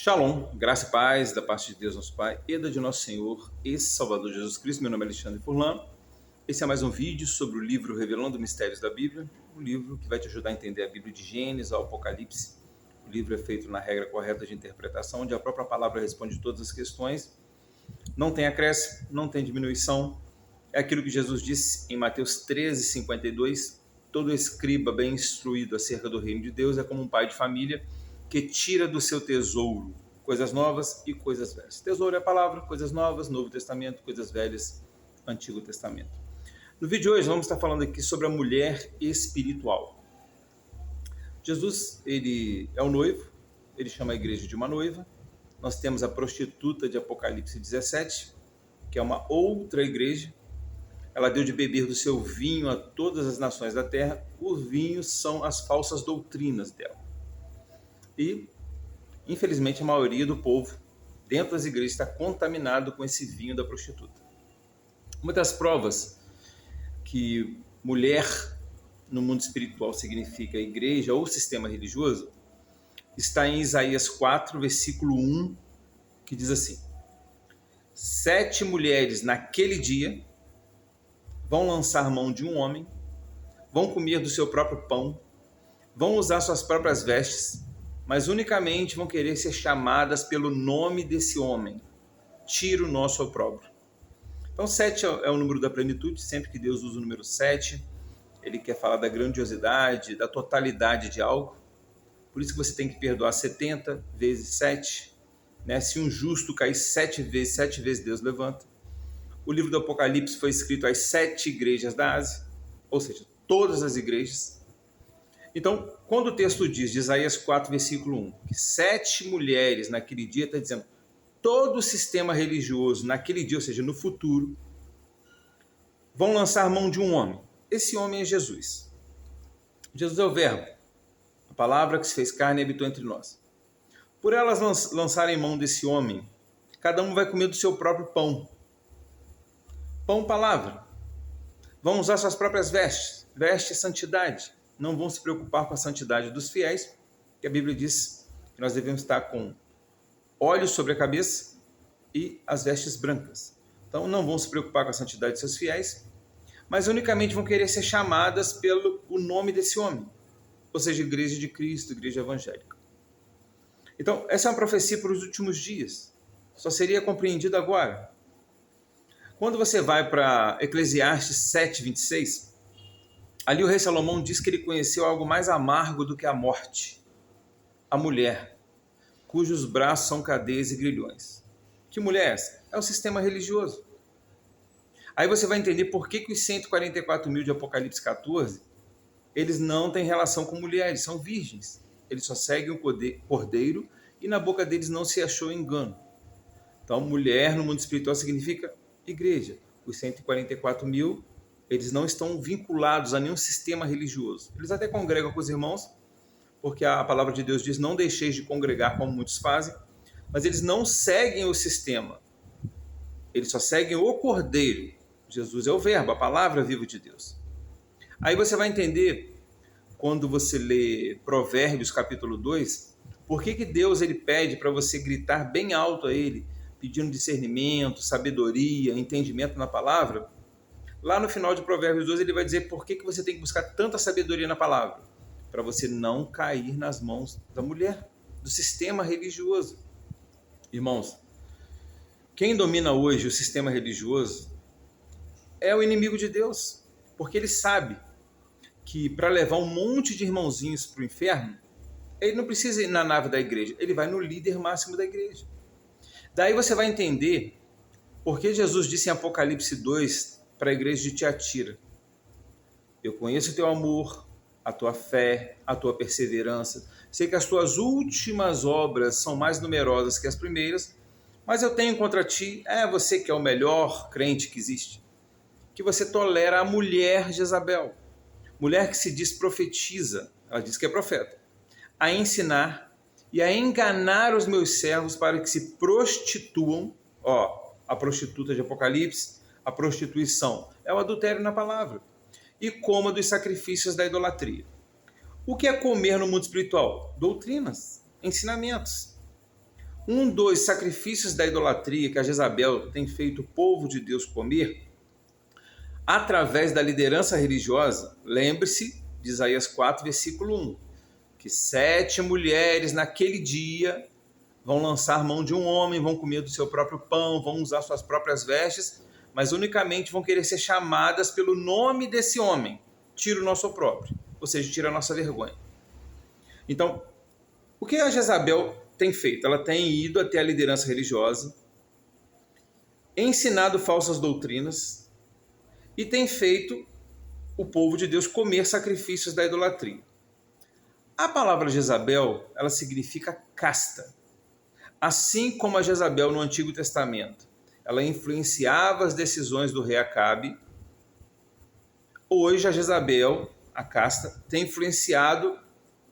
Shalom, graça e paz da parte de Deus nosso Pai e da de nosso Senhor e Salvador Jesus Cristo. Meu nome é Alexandre Furlan. Esse é mais um vídeo sobre o livro Revelando Mistérios da Bíblia, um livro que vai te ajudar a entender a Bíblia de Gênesis ao Apocalipse. O livro é feito na regra correta de interpretação, onde a própria palavra responde todas as questões. Não tem acréscimo, não tem diminuição. É aquilo que Jesus disse em Mateus 13:52. Todo escriba bem instruído acerca do reino de Deus é como um pai de família que tira do seu tesouro coisas novas e coisas velhas. Tesouro é a palavra, coisas novas, Novo Testamento, coisas velhas, Antigo Testamento. No vídeo de hoje vamos estar falando aqui sobre a mulher espiritual. Jesus, ele é o noivo, ele chama a igreja de uma noiva. Nós temos a prostituta de Apocalipse 17, que é uma outra igreja. Ela deu de beber do seu vinho a todas as nações da terra. Os vinhos são as falsas doutrinas dela. E, infelizmente, a maioria do povo dentro das igrejas está contaminado com esse vinho da prostituta. Uma das provas que mulher no mundo espiritual significa igreja ou sistema religioso está em Isaías 4, versículo 1, que diz assim: 7 mulheres naquele dia vão lançar mão de um homem, vão comer do seu próprio pão, vão usar suas próprias vestes, mas unicamente vão querer ser chamadas pelo nome desse homem. Tira o nosso opróbrio. Então 7 é o número da plenitude. Sempre que Deus usa o número 7, ele quer falar da grandiosidade, da totalidade de algo. Por isso que você tem que perdoar 70 vezes 7. Né? Se um justo cair 7 vezes Deus levanta. O livro do Apocalipse foi escrito às 7 igrejas da Ásia, ou seja, todas as igrejas. Então, quando o texto diz, de Isaías 4, versículo 1, que 7 mulheres naquele dia, está dizendo todo o sistema religioso naquele dia, ou seja, no futuro, vão lançar mão de um homem. Esse homem é Jesus. Jesus é o verbo, a palavra que se fez carne e habitou entre nós. Por elas lançarem mão desse homem, cada um vai comer do seu próprio pão. Pão, palavra. Vão usar suas próprias vestes. Veste é santidade. Não vão se preocupar com a santidade dos fiéis, que a Bíblia diz que nós devemos estar com óleo sobre a cabeça e as vestes brancas. Então não vão se preocupar com a santidade de seus fiéis, mas unicamente vão querer ser chamadas pelo nome desse homem, ou seja, igreja de Cristo, igreja evangélica. Então essa é uma profecia para os últimos dias, só seria compreendida agora. Quando você vai para Eclesiastes 7:26, ali o rei Salomão diz que ele conheceu algo mais amargo do que a morte, a mulher, cujos braços são cadeias e grilhões. Que mulher é essa? É o sistema religioso. Aí você vai entender por que os 144 mil de Apocalipse 14, eles não têm relação com mulheres, são virgens. Eles só seguem o cordeiro e na boca deles não se achou engano. Então, mulher no mundo espiritual significa igreja. Os 144 mil, eles não estão vinculados a nenhum sistema religioso. Eles até congregam com os irmãos, porque a palavra de Deus diz, não deixeis de congregar como muitos fazem, mas eles não seguem o sistema. Eles só seguem o cordeiro. Jesus é o verbo, a palavra viva de Deus. Aí você vai entender, quando você lê Provérbios capítulo 2, por que Deus ele pede para você gritar bem alto a ele, pedindo discernimento, sabedoria, entendimento na palavra. Lá no final de Provérbios 2 ele vai dizer por que você tem que buscar tanta sabedoria na palavra. Para você não cair nas mãos da mulher, do sistema religioso. Irmãos, quem domina hoje o sistema religioso é o inimigo de Deus, porque ele sabe que para levar um monte de irmãozinhos para o inferno, ele não precisa ir na nave da igreja, ele vai no líder máximo da igreja. Daí você vai entender por que Jesus disse em Apocalipse 2 para a igreja de Tiatira: eu conheço o teu amor, a tua fé, a tua perseverança. Sei que as tuas últimas obras são mais numerosas que as primeiras, mas eu tenho contra ti, você que é o melhor crente que existe, que você tolera a mulher Jezabel, mulher que se diz profetiza, ela diz que é profeta, a ensinar e a enganar os meus servos para que se prostituam. A prostituta de Apocalipse, a prostituição é o adultério na palavra, e coma dos sacrifícios da idolatria. O que é comer no mundo espiritual? Doutrinas, ensinamentos. Um dos sacrifícios da idolatria que a Jezabel tem feito o povo de Deus comer, através da liderança religiosa, lembre-se de Isaías 4, versículo 1, que 7 mulheres naquele dia vão lançar mão de um homem, vão comer do seu próprio pão, vão usar suas próprias vestes, mas unicamente vão querer ser chamadas pelo nome desse homem. Tira o nosso próprio, ou seja, tira a nossa vergonha. Então, o que a Jezabel tem feito? Ela tem ido até a liderança religiosa, ensinado falsas doutrinas e tem feito o povo de Deus comer sacrifícios da idolatria. A palavra Jezabel, ela significa casta. Assim como a Jezabel no Antigo Testamento, ela influenciava as decisões do rei Acabe, hoje a Jezabel, a casta, tem influenciado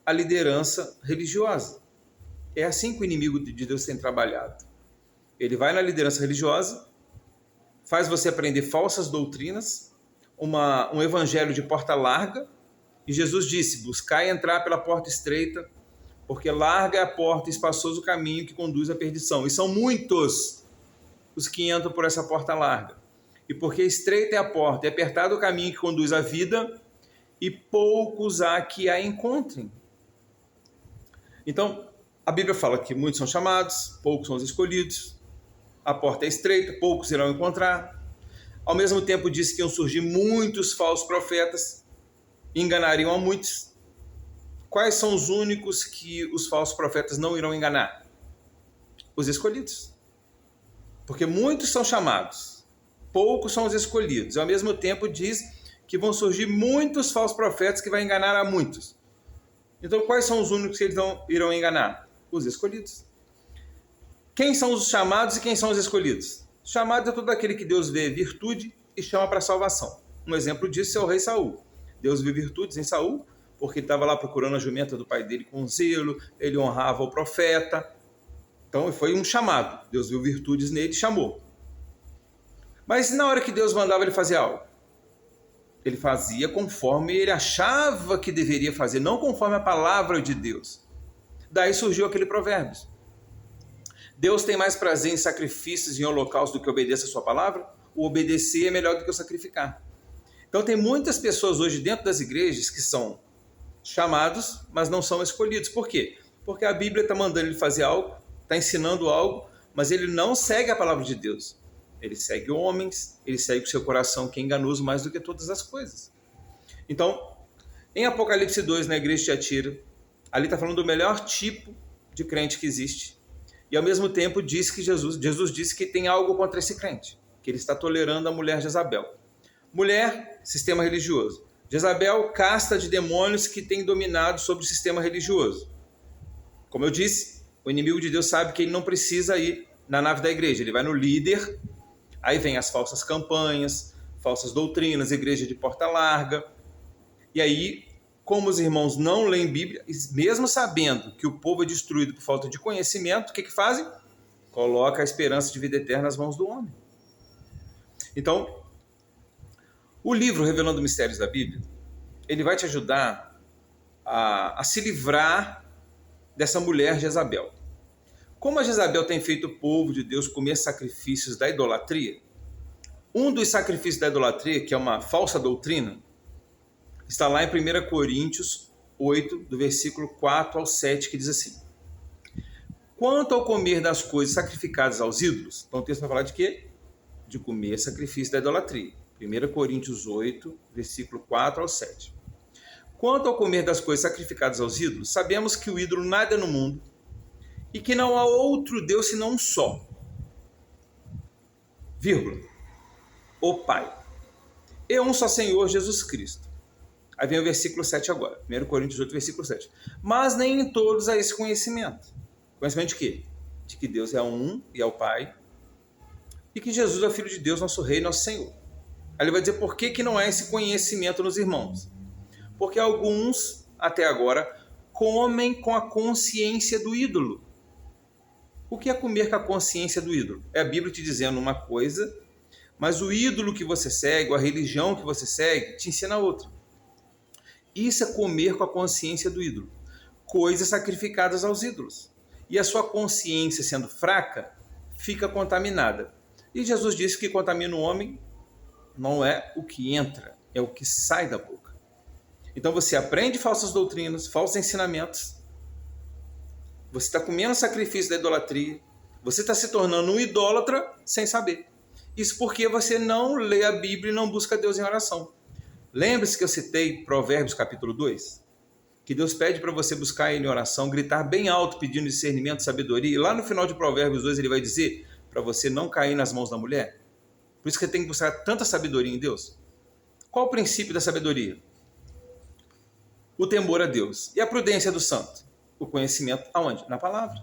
a liderança religiosa. É assim que o inimigo de Deus tem trabalhado. Ele vai na liderança religiosa, faz você aprender falsas doutrinas, um evangelho de porta larga, e Jesus disse, buscai entrar pela porta estreita, porque larga é a porta e espaçoso o caminho que conduz à perdição. E são muitos os que entram por essa porta larga. E porque estreita é a porta e apertado o caminho que conduz à vida, e poucos há que a encontrem. Então, a Bíblia fala que muitos são chamados, poucos são os escolhidos, a porta é estreita, poucos irão encontrar. Ao mesmo tempo diz que iam surgir muitos falsos profetas, enganariam a muitos. Quais são os únicos que os falsos profetas não irão enganar? Os escolhidos. Porque muitos são chamados, poucos são os escolhidos. E ao mesmo tempo diz que vão surgir muitos falsos profetas que vão enganar a muitos. Então quais são os únicos que eles não irão enganar? Os escolhidos. Quem são os chamados e quem são os escolhidos? Chamado é todo aquele que Deus vê virtude e chama para a salvação. Um exemplo disso é o rei Saul. Deus viu virtudes em Saul, porque ele estava lá procurando a jumenta do pai dele com zelo, ele honrava o profeta. Então foi um chamado. Deus viu virtudes nele e chamou. Mas na hora que Deus mandava ele fazer algo, ele fazia conforme ele achava que deveria fazer, não conforme a palavra de Deus. Daí surgiu aquele provérbio. Deus tem mais prazer em sacrifícios e em holocaustos do que obedecer a sua palavra? O obedecer é melhor do que o sacrificar. Então tem muitas pessoas hoje dentro das igrejas que são chamados, mas não são escolhidos. Por quê? Porque a Bíblia está mandando ele fazer algo, está ensinando algo, mas ele não segue a palavra de Deus. Ele segue homens, ele segue o seu coração, que é enganoso mais do que todas as coisas. Então, em Apocalipse 2, na igreja de Tiatira, ali está falando do melhor tipo de crente que existe. E ao mesmo tempo diz que Jesus disse que tem algo contra esse crente, que ele está tolerando a mulher Jezabel. Mulher, sistema religioso. Jezabel, casta de demônios que tem dominado sobre o sistema religioso. Como eu disse, o inimigo de Deus sabe que ele não precisa ir na nave da igreja, ele vai no líder, aí vem as falsas campanhas, falsas doutrinas, igreja de porta larga, e aí, como os irmãos não leem Bíblia, mesmo sabendo que o povo é destruído por falta de conhecimento, o que fazem? Coloca a esperança de vida eterna nas mãos do homem. Então, o livro Revelando Mistérios da Bíblia, ele vai te ajudar a se livrar dessa mulher Jezabel. Como a Jezabel tem feito o povo de Deus comer sacrifícios da idolatria, um dos sacrifícios da idolatria, que é uma falsa doutrina, está lá em 1 Coríntios 8, do versículo 4 ao 7, que diz assim: quanto ao comer das coisas sacrificadas aos ídolos, então o texto vai falar de quê? De comer sacrifício da idolatria. 1 Coríntios 8, versículo 4 ao 7. Quanto ao comer das coisas sacrificadas aos ídolos, sabemos que o ídolo nada é no mundo e que não há outro Deus senão um só. Vírgula. O Pai. E um só Senhor, Jesus Cristo. Aí vem o versículo 7 agora. 1 Coríntios 8, versículo 7. Mas nem em todos há esse conhecimento. Conhecimento de quê? De que Deus é um e é o Pai. E que Jesus é o Filho de Deus, nosso Rei, nosso Senhor. Aí ele vai dizer por que não há esse conhecimento nos irmãos. Porque alguns, até agora, comem com a consciência do ídolo. O que é comer com a consciência do ídolo? É a Bíblia te dizendo uma coisa, mas o ídolo que você segue, ou a religião que você segue, te ensina outra. Isso é comer com a consciência do ídolo. Coisas sacrificadas aos ídolos. e a sua consciência sendo fraca, fica contaminada. E Jesus disse que contamina o homem não é o que entra, é o que sai da boca. Então você aprende falsas doutrinas, falsos ensinamentos, você está comendo o sacrifício da idolatria, você está se tornando um idólatra sem saber. Isso porque você não lê a Bíblia e não busca Deus em oração. Lembre-se que eu citei Provérbios capítulo 2, que Deus pede para você buscar Ele em oração, gritar bem alto pedindo discernimento, sabedoria, e lá no final de Provérbios 2 ele vai dizer para você não cair nas mãos da mulher. Por isso que você tem que buscar tanta sabedoria em Deus. Qual o princípio da sabedoria? O temor a Deus. E a prudência do santo? O conhecimento aonde? Na palavra.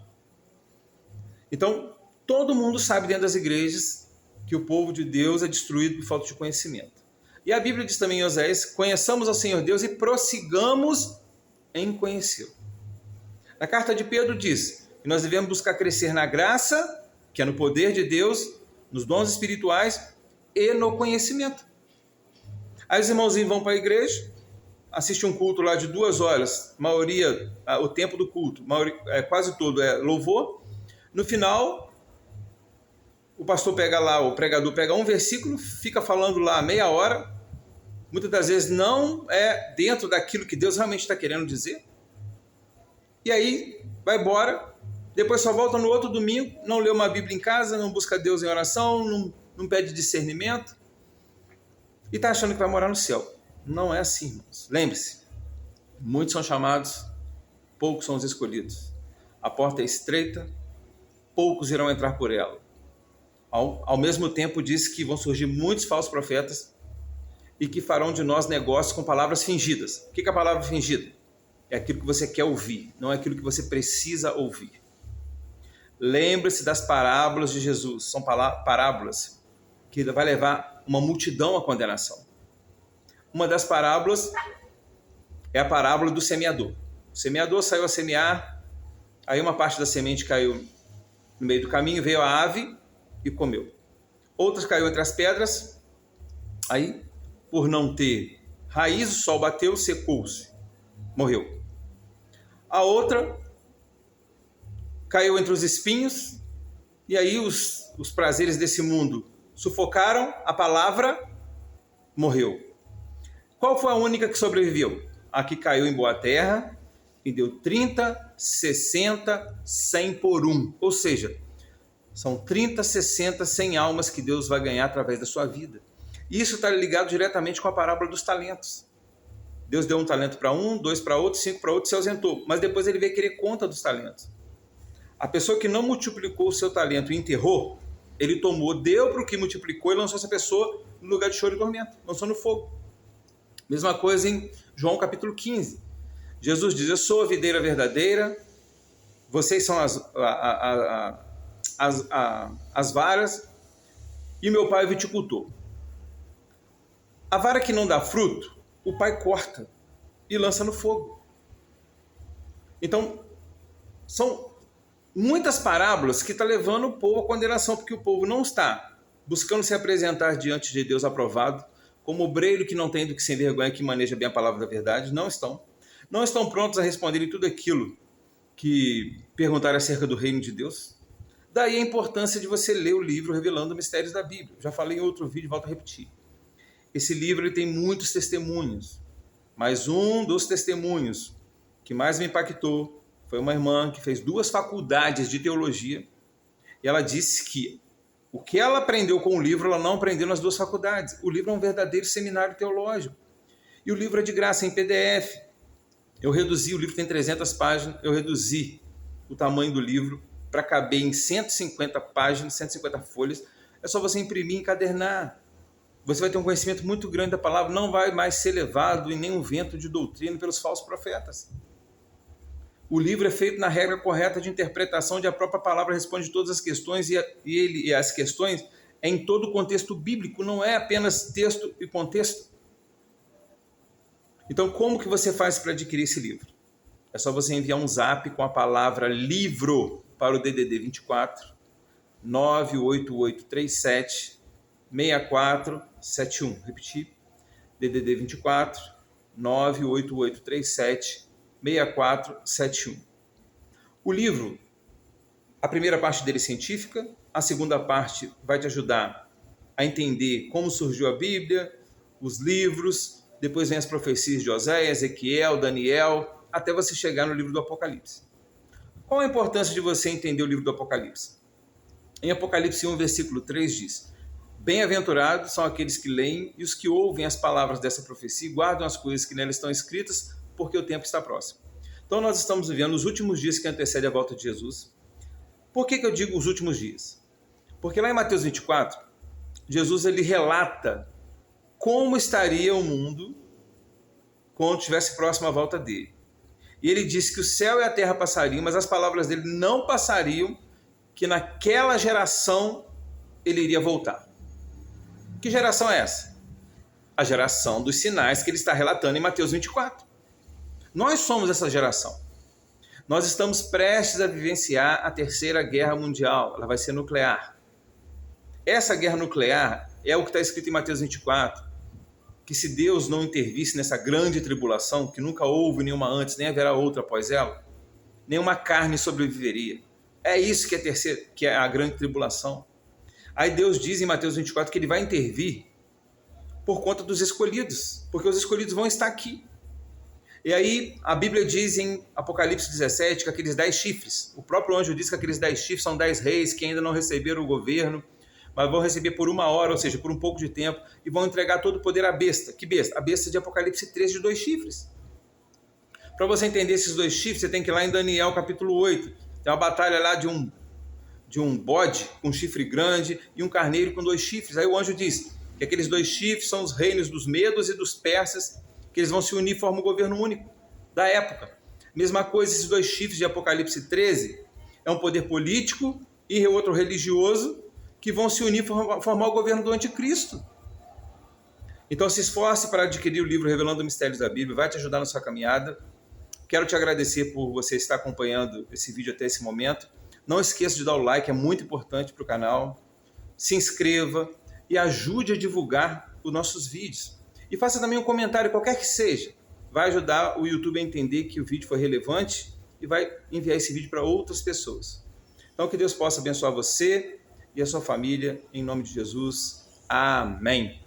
Então, todo mundo sabe dentro das igrejas que o povo de Deus é destruído por falta de conhecimento. E a Bíblia diz também em Oséias, conheçamos ao Senhor Deus e prossigamos em conhecê-lo. Na carta de Pedro diz que nós devemos buscar crescer na graça, que é no poder de Deus, nos dons espirituais e no conhecimento. Aí os irmãozinhos vão para a igreja, assistem um culto lá de 2 horas, maioria, o tempo do culto, quase todo é louvor. No final, o pastor pega lá, o pregador pega um versículo, fica falando lá meia hora, muitas das vezes não é dentro daquilo que Deus realmente está querendo dizer. E aí, vai embora, depois só volta no outro domingo, não lê uma Bíblia em casa, não busca Deus em oração, não pede discernimento, e está achando que vai morar no céu. Não é assim, irmãos. Lembre-se, muitos são chamados, poucos são os escolhidos. A porta é estreita, poucos irão entrar por ela. Ao mesmo tempo, diz que vão surgir muitos falsos profetas e que farão de nós negócios com palavras fingidas. O que é a palavra fingida? É aquilo que você quer ouvir, não é aquilo que você precisa ouvir. Lembre-se das parábolas de Jesus. São parábolas que vai levar uma multidão à condenação. Uma das parábolas é a parábola do semeador. O semeador saiu a semear, aí uma parte da semente caiu no meio do caminho, veio a ave e comeu. Outras caiu entre as pedras, aí por não ter raiz, o sol bateu, secou-se, morreu. A outra caiu entre os espinhos, e aí os prazeres desse mundo sufocaram a palavra, morreu. Qual foi a única que sobreviveu? A que caiu em boa terra e deu 30, 60, 100 por um. Ou seja, são 30, 60, 100 almas que Deus vai ganhar através da sua vida. Isso está ligado diretamente com a parábola dos talentos. Deus deu um talento para um, 2 para outro, 5 para outro, se ausentou. Mas depois ele veio querer conta dos talentos. A pessoa que não multiplicou o seu talento e enterrou, ele tomou, deu para o que multiplicou e lançou essa pessoa no lugar de choro e tormento. Lançou no fogo. Mesma coisa em João capítulo 15. Jesus diz, eu sou a videira verdadeira, vocês são as varas e meu pai é o viticultor. A vara que não dá fruto, o pai corta e lança no fogo. Então, são muitas parábolas que estão levando o povo à condenação, porque o povo não está buscando se apresentar diante de Deus aprovado, como obreiro que não tem do que se envergonhar, que maneja bem a palavra da verdade. Não estão prontos a responderem tudo aquilo que perguntaram acerca do reino de Deus. Daí a importância de você ler o livro Revelando Mistérios da Bíblia. Já falei em outro vídeo, volto a repetir. Esse livro ele tem muitos testemunhos, mas um dos testemunhos que mais me impactou foi uma irmã que fez 2 faculdades de teologia, e ela disse que o que ela aprendeu com o livro, ela não aprendeu nas 2 faculdades. O livro é um verdadeiro seminário teológico. E o livro é de graça, em PDF. Eu reduzi, o livro tem 300 páginas, eu reduzi o tamanho do livro para caber em 150 páginas, 150 folhas. É só você imprimir e encadernar. Você vai ter um conhecimento muito grande da palavra, não vai mais ser levado em nenhum vento de doutrina pelos falsos profetas. O livro é feito na regra correta de interpretação, onde a própria palavra responde todas as questões e as questões é em todo o contexto bíblico, não é apenas texto e contexto. Então, como que você faz para adquirir esse livro? É só você enviar um zap com a palavra livro para o DDD 24 98837 6471. Repetir, DDD 24 98837 6471. O livro A primeira parte dele é científica, a segunda parte vai te ajudar a entender como surgiu a Bíblia, os livros, depois vem as profecias de Oséias, Ezequiel, Daniel, até você chegar no livro do Apocalipse. Qual a importância de você entender o livro do Apocalipse? Em Apocalipse 1, versículo 3 diz: bem-aventurados são aqueles que leem e os que ouvem as palavras dessa profecia e guardam as coisas que nela estão escritas, porque o tempo está próximo. Então nós estamos vivendo os últimos dias que antecedem a volta de Jesus. Por que eu digo os últimos dias? Porque lá em Mateus 24, Jesus ele relata como estaria o mundo quando estivesse próximo à volta dele. E ele disse que o céu e a terra passariam, mas as palavras dele não passariam, que naquela geração ele iria voltar. Que geração é essa? A geração dos sinais que ele está relatando em Mateus 24. Nós somos essa geração. Nós estamos prestes a vivenciar a Terceira Guerra Mundial. Ela vai ser nuclear. Essa guerra nuclear é o que está escrito em Mateus 24, que se Deus não intervisse nessa grande tribulação, que nunca houve nenhuma antes, nem haverá outra após ela, nenhuma carne sobreviveria. É isso que é, que é a grande tribulação. Aí Deus diz em Mateus 24 que ele vai intervir por conta dos escolhidos, porque os escolhidos vão estar aqui. E aí a Bíblia diz em Apocalipse 17 que aqueles 10 chifres, o próprio anjo diz que aqueles 10 chifres são 10 reis que ainda não receberam o governo, mas vão receber por 1 hora, ou seja, por um pouco de tempo, e vão entregar todo o poder à besta. Que besta? A besta de Apocalipse 13 de 2 chifres. Para você entender esses 2 chifres, você tem que ir lá em Daniel capítulo 8. Tem uma batalha lá de um bode com um chifre grande e um carneiro com 2 chifres. Aí o anjo diz que aqueles 2 chifres são os reinos dos medos e dos persas, que eles vão se unir e formam um governo único da época. Mesma coisa, esses 2 chifres de Apocalipse 13 é um poder político e outro religioso que vão se unir e formar o governo do anticristo. Então se esforce para adquirir o livro Revelando Mistérios da Bíblia, vai te ajudar na sua caminhada. Quero te agradecer por você estar acompanhando esse vídeo até esse momento. Não esqueça de dar o like, é muito importante para o canal. Se inscreva e ajude a divulgar os nossos vídeos. E faça também um comentário, qualquer que seja. Vai ajudar o YouTube a entender que o vídeo foi relevante e vai enviar esse vídeo para outras pessoas. Então que Deus possa abençoar você e a sua família, em nome de Jesus. Amém.